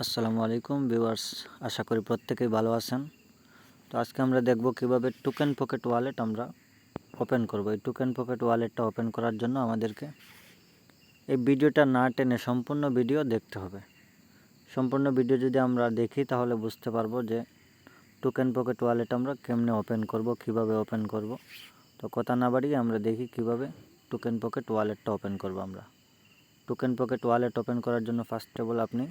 আসসালামু আলাইকুম ভিউয়ার্স, আশা করি প্রত্যেকেই ভালো আছেন। তো আজকে আমরা দেখব কিভাবে টোকেন পকেট ওয়ালেট আমরা ওপেন করব। এই টোকেন পকেট ওয়ালেটটা ওপেন করার জন্য আমাদেরকে এই ভিডিওটা না টেনে সম্পূর্ণ ভিডিও দেখতে হবে। সম্পূর্ণ ভিডিও যদি আমরা দেখি তাহলে বুঝতে পারবো যে টোকেন পকেট ওয়ালেট আমরা কেমনে ওপেন করব, কিভাবে ওপেন করব। তো কথা না বাড়িয়ে আমরা দেখি কিভাবে টোকেন পকেট ওয়ালেটটা ওপেন করব। আমরা টোকেন পকেট ওয়ালেট ওপেন করার জন্য ফার্স্ট অফ অল আপনি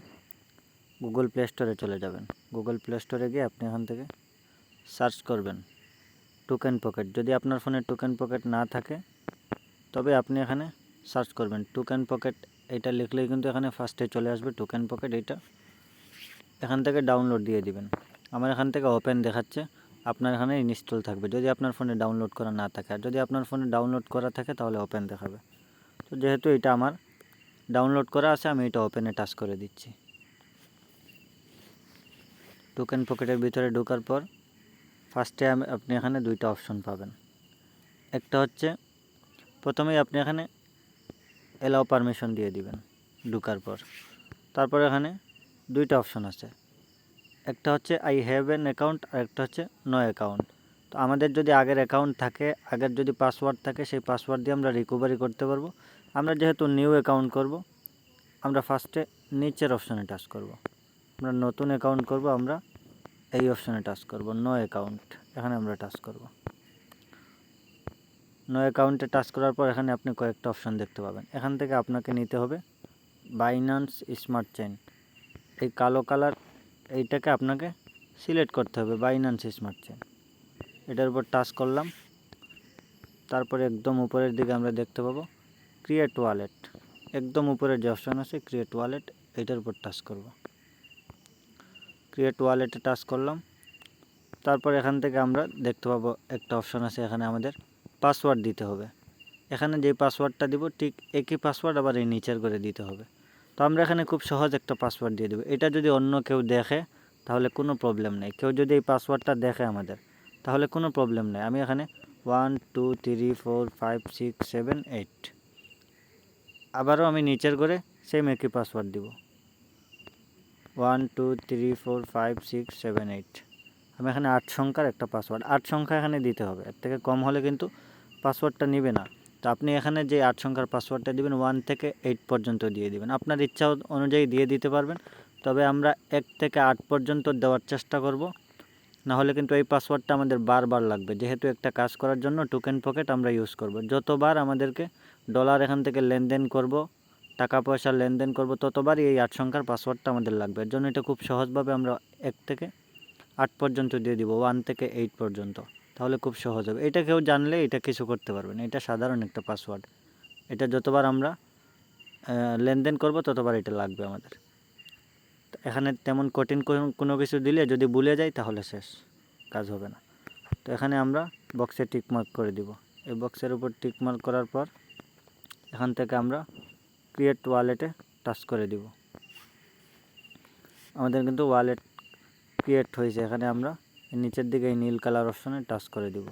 গুগল প্লে স্টোরে চলে যাবেন। গুগল প্লে স্টোরে গিয়ে আপনি এখান থেকে সার্চ করবেন টোকেন পকেট। যদি আপনার ফোনে টোকেন পকেট না থাকে তবে আপনি এখানে সার্চ করবেন টোকেন পকেট। এটা লিখলেই কিন্তু এখানে ফার্স্টে চলে আসবে টোকেন পকেট। এইটা এখান থেকে ডাউনলোড দিয়ে দিবেন। আমার এখান থেকে ওপেন দেখাচ্ছে, আপনার এখানে ইনস্টল থাকবে যদি আপনার ফোনে ডাউনলোড করা না থাকে। আর যদি আপনার ফোনে ডাউনলোড করা থাকে তাহলে ওপেন দেখাবে। তো যেহেতু এটা আমার ডাউনলোড করা আছে, আমি এটা ওপেনে টাচ করে দিচ্ছি। টোকেন পকেটের ভিতরে ঢোকার পর ফার্স্টে আপনি এখানে দুইটা অপশন পাবেন। একটা হচ্ছে প্রথমেই আপনি এখানে অ্যালাউ পারমিশন দিয়ে দিবেন ঢোকার পর। তারপর এখানে দুইটা অপশন আছে, একটা হচ্ছে আই হ্যাভ অ্যান অ্যাকাউন্ট আর একটা হচ্ছে নো অ্যাকাউন্ট। তো আমাদের যদি আগের অ্যাকাউন্ট থাকে, আগের যদি পাসওয়ার্ড থাকে, সেই পাসওয়ার্ড দিয়ে আমরা রিকভারি করতে পারবো। আমরা যেহেতু নিউ অ্যাকাউন্ট করব, আমরা ফার্স্টে নিচের অপশানে টাচ করব। আমরা নতুন অ্যাকাউন্ট করব, আমরা এই অপশানে টাচ করব, নো অ্যাকাউন্ট। এখানে আমরা টাচ করব। নো অ্যাকাউন্টে টাচ করার পর এখানে আপনি কয়েকটা অপশন দেখতে পাবেন। এখান থেকে আপনাকে নিতে হবে বাইন্যান্স স্মার্ট চেইন। এই কালো কালার এইটাকে আপনাকে সিলেক্ট করতে হবে, বাইন্যান্স স্মার্ট চেইন। এটার উপর টাচ করলাম। তারপরে একদম উপরের দিকে আমরা দেখতে পাবো ক্রিয়েট ওয়ালেট। একদম উপরের যে অপশন আছে ক্রিয়েট ওয়ালেট, এইটার উপর টাচ করব। ক্রিয়েট ওয়ালেটে টাচ করলাম। তারপর এখান থেকে আমরা দেখতে পাবো একটা অপশন আছে, এখানে আমাদের পাসওয়ার্ড দিতে হবে। এখানে যে পাসওয়ার্ডটা দিব ঠিক একই পাসওয়ার্ড আবার এই নিচের করে দিতে হবে। তো আমরা এখানে খুব সহজ একটা পাসওয়ার্ড দিয়ে দেবো। এটা যদি অন্য কেউ দেখে তাহলে কোনো প্রবলেম নেই। কেউ যদি এই পাসওয়ার্ডটা দেখে আমাদের, তাহলে কোনো প্রবলেম নেই। আমি এখানে 1 2 3 4 5 6 7 8, আবারও আমি নিচের করে সেম একই পাসওয়ার্ড দিব, 1 2 3 4 5 6 7 8। আমি এখানে 8 সংখ্যার একটা পাসওয়ার্ড, 8 সংখ্যা এখানে দিতে হবে। এর থেকে কম হলে কিন্তু পাসওয়ার্ডটা নেবে না। তো আপনি এখানে যে 8 সংখ্যার পাসওয়ার্ডটা দিবেন 1 থেকে 8 পর্যন্ত দিয়ে দিবেন। আপনার ইচ্ছা অনুযায়ী দিয়ে দিতে পারবেন। তবে আমরা 1 থেকে 8 পর্যন্ত দেওয়ার চেষ্টা করব, না হলে কিন্তু এই পাসওয়ার্ডটা আমাদের বারবার লাগবে। যেহেতু একটা কাজ করার জন্য টোকেন পকেট আমরা ইউজ করব, যতবার আমাদেরকে ডলার এখান থেকে লেনদেন করব, টাকা পয়সা লেনদেন করব, ততবারই এই 8 সংখ্যার পাসওয়ার্ডটা আমাদের লাগবে। এর জন্য এটা খুব সহজভাবে আমরা 1 থেকে 8 পর্যন্ত দিয়ে দিব, 1 থেকে 8 পর্যন্ত। তাহলে খুব সহজ হবে। এটা কেউ জানলে এটা কিছু করতে পারবে না। এটা সাধারণ একটা পাসওয়ার্ড। এটা যতবার আমরা লেনদেন করব ততবার এটা লাগবে আমাদের। এখানে তেমন কঠিন কোনো কিছু দিলে যদি ভুলে যাই তাহলে শেষ, কাজ হবে না। তো এখানে আমরা বক্সে টিকমার্ক করে দিব। এই বক্সের উপর টিকমার্ক করার পর এখান থেকে আমরা ক্রিয়েট ওয়ালেটে টাচ করে দিব। আমাদের কিন্তু ওয়ালেট ক্রিয়েট হয়েছে। এখানে আমরা নিচের দিকে এই নীল কালার অপশনে টাচ করে দিব।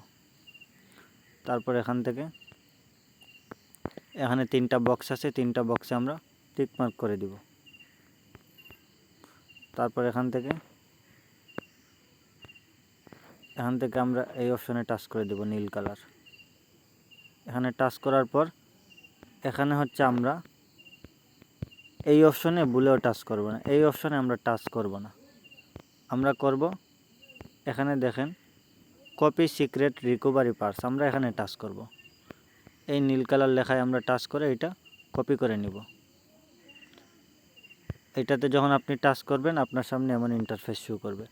তারপর এখান থেকে এখানে 3টা বক্স আছে, 3টা বক্সে আমরা টিকমার্ক করে দিব। তারপর এখান থেকে আমরা এই অপশনে টাচ করে দেব, নীল কালার। এখানে টাচ করার পর এখানে হচ্ছে আমরা এই অপশনে ভুলেও টাচ করব না। এই অপশনে আমরা টাচ করব না, আমরা করব এখানে দেখেন কপি সিক্রেট রিকভারি পার্স। আমরা এখানে টাচ করব। এই নীল কালার লেখায় আমরা টাচ করে এটা কপি করে নিব। এটাতে যখন আপনি টাচ করবেন আপনার সামনে এমন ইন্টারফেস শো করবে।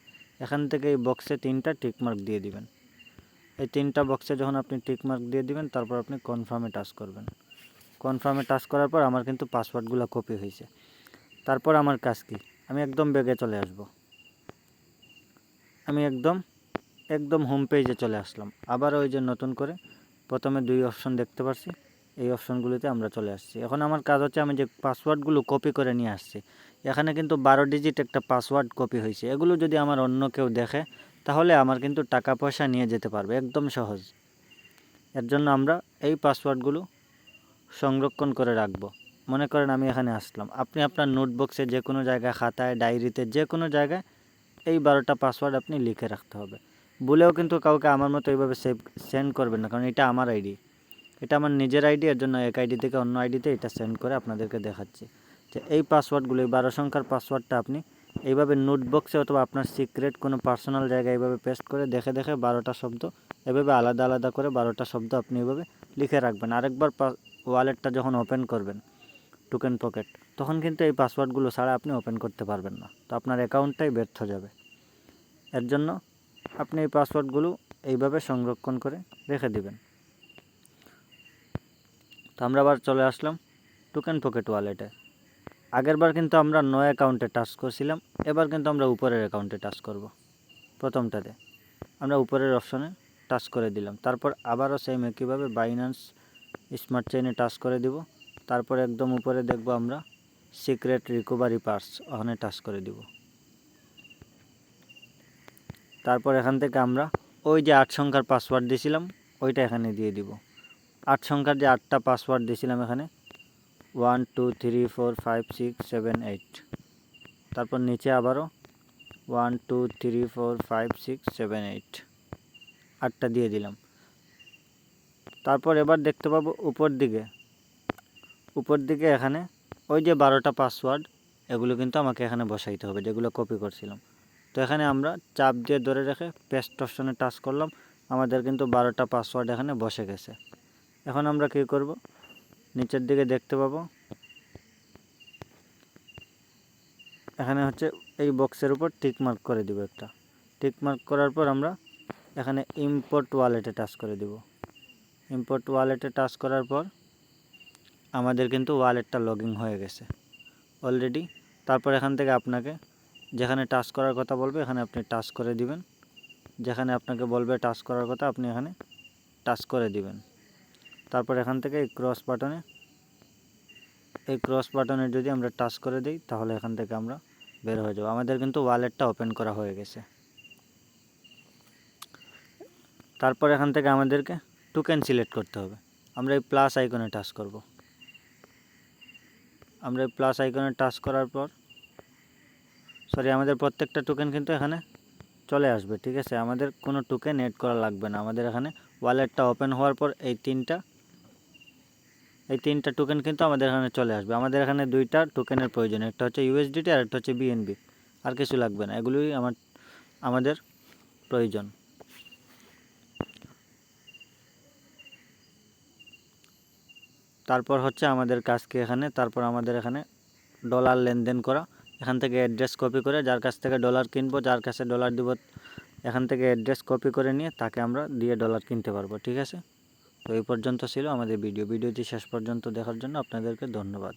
এখান থেকে এই বক্সে 3টা টিকমার্ক দিয়ে দিবেন। এই 3টা বক্সে যখন আপনি টিকমার্ক দিয়ে দিবেন তারপর আপনি কনফার্মে টাচ করবেন। কনফার্মে টাচ করার পর আমার কিন্তু পাসওয়ার্ডগুলো কপি হয়েছে। তারপর আমার কাজ কি, আমি একদম ব্যাগে চলে আসব। আমি একদম হোম পেজে চলে আসলাম। আবার ওই যে নতুন করে প্রথমে 2 অপশন দেখতে পাচ্ছি, এই অপশনগুলিতে আমরা চলে আসছি। এখন আমার কাজ হচ্ছে আমি যে পাসওয়ার্ডগুলো কপি করে নিয়ে আসছি, এখানে কিন্তু 12 ডিজিট একটা পাসওয়ার্ড কপি হয়েছে। এগুলো যদি আমার অন্য কেউ দেখে তাহলে আমার কিন্তু টাকা পয়সা নিয়ে যেতে পারবে, একদম সহজ। এর জন্য আমরা এই পাসওয়ার্ডগুলো সংরক্ষণ করে রাখবো, মনে করেন আমি এখানে আসলাম, আপনি আপনার নোটবক্সে যে কোনো জায়গায়, খাতায়, ডায়েরিতে, যে কোনো জায়গায় এই 12টা পাসওয়ার্ড আপনি লিখে রাখতে হবে। ভুলেও কিন্তু কাউকে আমার মতো এইভাবে সেন্ড করবেন না, কারণ এটা আমার আইডি, এটা আমার নিজের আইডি। এর জন্য এক আইডি থেকে অন্য আইডিতে এটা সেন্ড করে আপনাদেরকে দেখাচ্ছি যে এই পাসওয়ার্ডগুলো, এই 12 সংখ্যার পাসওয়ার্ডটা আপনি এইভাবে নোটবক্সে অথবা আপনার সিক্রেট কোনো পার্সোনাল জায়গায় এইভাবে পেস্ট করে দেখে দেখে 12টা শব্দ এভাবে আলাদা আলাদা করে 12টা শব্দ আপনি এভাবে লিখে রাখবেন। আরেকবার ওয়ালেটটা যখন ওপেন করবেন, টোকেন পকেট, তখন কিন্তু এই পাসওয়ার্ডগুলো ছাড়া আপনি ওপেন করতে পারবেন না, তো আপনার অ্যাকাউন্টটাই ব্যর্থ যাবে। এর জন্য আপনি এই পাসওয়ার্ডগুলো এইভাবে সংরক্ষণ করে রেখে দিবেন। তো আমরা আবার চলে আসলাম টোকেন পকেট ওয়ালেটে। আগেরবার কিন্তু আমরা নয় অ্যাকাউন্টে টাচ করছিলাম, এবার কিন্তু আমরা উপরের অ্যাকাউন্টে টাচ করব। প্রথমটাতে আমরা উপরের অপশনে টাচ করে দিলাম, তারপর আবারও সেম একইভাবে বাইন্যান্স স্মার্ট চেইনে টাচ করে দিব। তারপর একদম উপরে দেখব আমরা সিক্রেট রিকভারি পার্স, ওখানে টাচ করে দিব। তারপর এখান থেকে আমরা ওই যে 8 সংখ্যার পাসওয়ার্ড দিয়েছিলাম ওইটা এখানে দিয়ে দিব। 8 সংখ্যার যে 8টা পাসওয়ার্ড দিয়েছিলাম এখানে 1 2 3 4 5 6 7 8, তারপর নিচে আবারও 1 2 3 4 5 6 7 8, 8টা দিয়ে দিলাম। তারপর এবার দেখতে পাবো উপর দিকে এখানে ওই যে 12টা পাসওয়ার্ড, এগুলো কিন্তু আমাকে এখানে বসাইতে হবে, যেগুলো কপি করছিলাম। তো এখানে আমরা চাপ দিয়ে ধরে রেখে পেস্ট অপশনে টাচ করলাম, আমাদের কিন্তু 12টা পাসওয়ার্ড এখানে বসে গেছে। এখন আমরা কী করব, নিচের দিকে দেখতে পাবো এখানে হচ্ছে এই বক্সের উপর টিক মার্ক করে দিব একটা। টিক মার্ক করার পর আমরা এখানে ইম্পোর্ট ওয়ালেটে টাচ করে দিব। ইম্পোর্ট ওয়ালেটে টাচ করার পর আমাদের কিন্তু ওয়ালেটটা লগইন হয়ে গেছে অলরেডি। তারপর এখান থেকে আপনাকে যেখানে টাচ করার কথা বলবে এখানে আপনি টাচ করে দিবেন, যেখানে আপনাকে বলবে টাচ করার কথা আপনি এখানে টাচ করে দিবেন। তারপর এখান থেকে এই ক্রস বাটনে যদি আমরা টাচ করে দিই তাহলে এখান থেকে আমরা বের হয়ে যাব। আমাদের কিন্তু ওয়ালেটটা ওপেন করা হয়ে গেছে। তারপর এখান থেকে আমাদেরকে টোকেন সিলেক্ট করতে হবে। আমরা এই প্লাস আইকনে টাচ করব। আমরা এই প্লাস আইকনে টাচ করার পর আমাদের প্রত্যেকটা টোকেন কিন্তু এখানে চলে আসবে, ঠিক আছে। আমাদের কোনো টোকেন এড করা লাগবে না। আমাদের এখানে ওয়ালেটটা ওপেন হওয়ার পর এই তিনটা টোকেন কিন্তু আমাদের এখানে চলে আসবে। আমাদের এখানে 2টা টোকেনের প্রয়োজন, একটা হচ্ছে USDT আর একটা হচ্ছে BNB, আর কিছু লাগবে না, এগুলোই আমাদের প্রয়োজন। তারপর হচ্ছে আমাদের কাজ কি এখানে, তারপর আমাদের এখানে ডলার লেনদেন করা। এখান থেকে অ্যাড্রেস কপি করে যার কাছ থেকে ডলার কিনবো, যার কাছে ডলার দিব, এখান থেকে অ্যাড্রেস কপি করে নিয়ে তাকে আমরা দিয়ে ডলার কিনতে পারবো, ঠিক আছে। তো এই পর্যন্ত ছিল আমাদের ভিডিওটি শেষ পর্যন্ত দেখার জন্য আপনাদেরকে ধন্যবাদ।